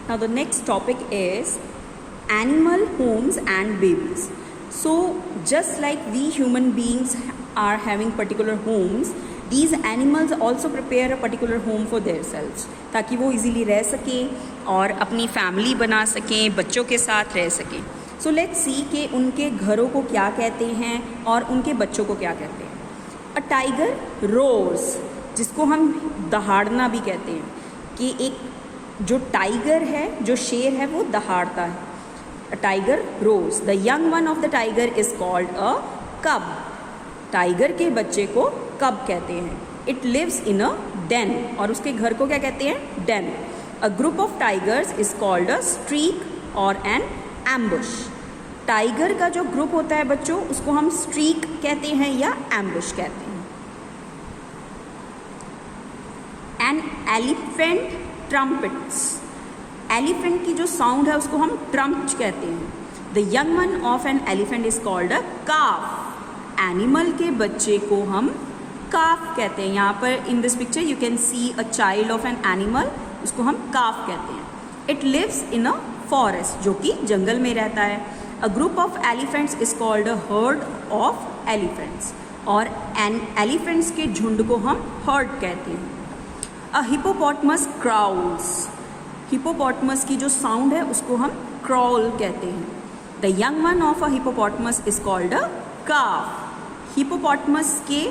Now the next topic is animal homes and babies. So just like we human beings are having particular homes, these animals also prepare a particular home for themselves, ताकि वो easily रह सकें और अपनी family बना सकें, बच्चों के साथ रह सकें. So let's see कि उनके घरों को क्या कहते हैं और उनके बच्चों को क्या कहते हैं. A tiger roars, जिसको हम दहाड़ना भी कहते हैं, कि एक जो टाइगर है, जो शेर है, वो दहाड़ता है. A tiger roars. The young one of the tiger is called a cub. Tiger के बच्चे को कब कहते हैं. It lives in a den, और उसके घर को क्या कहते हैं, den. A group of tigers is called a streak और एन एम्बुश. टाइगर का जो ग्रुप होता है बच्चों, उसको हम स्ट्रीक कहते हैं या एम्बुश कहते हैं. An elephant trumpets. एलिफेंट की जो साउंड है उसको हम ट्रम्प कहते हैं. The young one of an elephant is called a calf. Animal के बच्चे को हम काफ कहते हैं. यहाँ पर in this picture you can see a child of an animal, उसको हम काफ कहते हैं. It lives in a forest, जो कि जंगल में रहता है. A group of elephants is called a herd of elephants, और एलिफेंट्स के झुंड को हम हर्ड कहते हैं. अ हिपोपोटामस क्राउल्स. हिपोपोटामस की जो साउंड है उसको हम क्राउल कहते हैं. The young one of a hippopotamus is called a calf. Hippopotamus के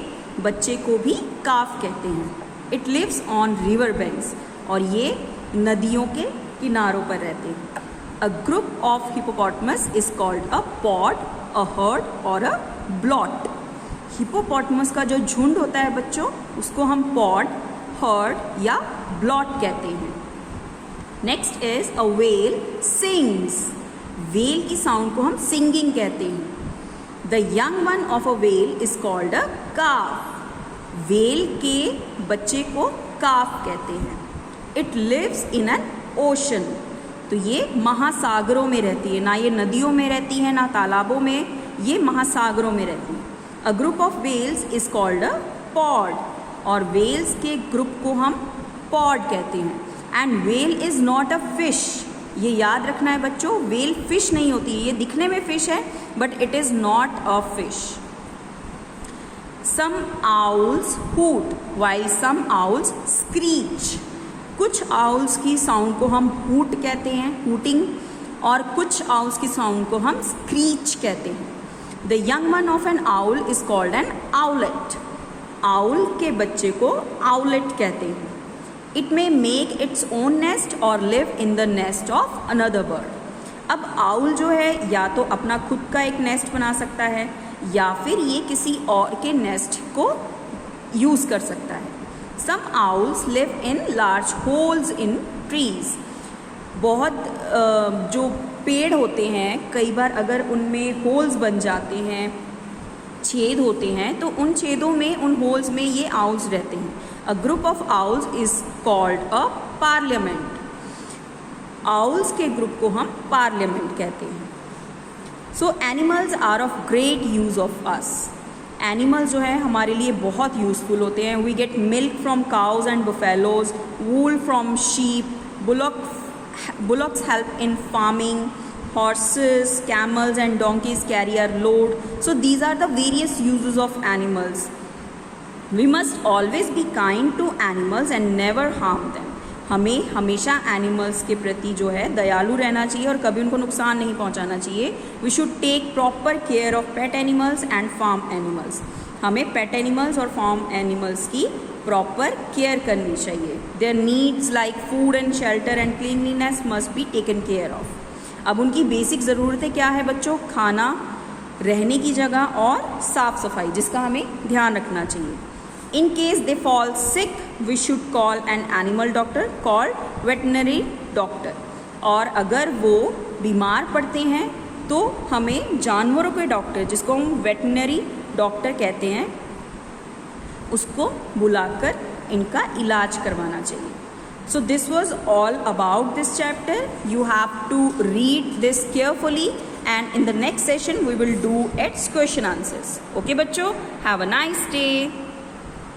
बच्चे को भी काफ कहते हैं. It lives on river banks, और ये नदियों के किनारों पर रहते हैं. A group of hippopotamus is called a pod, a herd और अ ब्लॉट. हिपोपोटामस का जो झुंड होता है बच्चों, उसको हम पॉड, हर्ड या ब्लॉट कहते हैं. Next is a whale sings. Whale की साउंड को हम सिंगिंग कहते हैं. The young one of a whale is called a calf. Whale के बच्चे को काफ कहते हैं. It lives in an ocean. तो ये महासागरों में रहती है, ना ये नदियों में रहती है ना तालाबों में, ये महासागरों में रहती है. A group of whales is called a pod, और वेल्स के ग्रुप को हम पॉड कहते हैं. And whale is not a fish. ये याद रखना है बच्चों, वेल फिश नहीं होती है. ये दिखने में फिश है but it is not a fish. Some owls hoot while some owls screech. कुछ आउल्स की साउंड को हम हूट कहते हैं, हूटिंग, और कुछ आउल्स की साउंड को हम स्क्रीच कहते हैं. The young one of an owl is called an owlet. Owl के बच्चे को आउलेट कहते हैं. It may make its own nest और live in the nest of another bird. अब आउल जो है या तो अपना खुद का एक नेस्ट बना सकता है, या फिर ये किसी और के नेस्ट को यूज़ कर सकता है. Some owls live in large holes in trees. बहुत जो पेड़ होते हैं, कई बार अगर उनमें होल्स बन जाते हैं, छेद होते हैं, तो उन छेदों में, उन होल्स में ये आउल्स रहते हैं. A group of owls is called a parliament. Owls के ग्रुप को हम पार्लियामेंट कहते हैं. So animals are of great use of us. Animals जो है हमारे लिए बहुत यूजफुल होते हैं. We get milk from cows and buffaloes, wool from sheep, bullocks help in farming, horses, camels and donkeys carry our load. So these are the various uses of animals. We must always be kind to animals and never harm them. हमें हमेशा animals के प्रति जो है दयालु रहना चाहिए और कभी उनको नुकसान नहीं पहुंचाना चाहिए. We should take proper care of pet animals and farm animals. हमें पेट एनिमल्स और फार्म एनिमल्स की प्रॉपर केयर करनी चाहिए. Their needs like food and shelter and cleanliness must be taken care of. अब उनकी बेसिक ज़रूरतें क्या है बच्चों? खाना, रहने की जगह और साफ़ सफाई, जिसका हमें ध्यान रखना चाहिए. In case they fall sick we should call an animal doctor called veterinary doctor. और अगर वो बीमार पड़ते हैं तो हमें जानवरों के डॉक्टर, जिसको हम वेटनरी डॉक्टर कहते हैं, उसको बुलाकर इनका इलाज करवाना चाहिए. So this was all about this chapter. You have to read this carefully, and in the next session we will do its question answers. Okay बच्चों, have a nice day.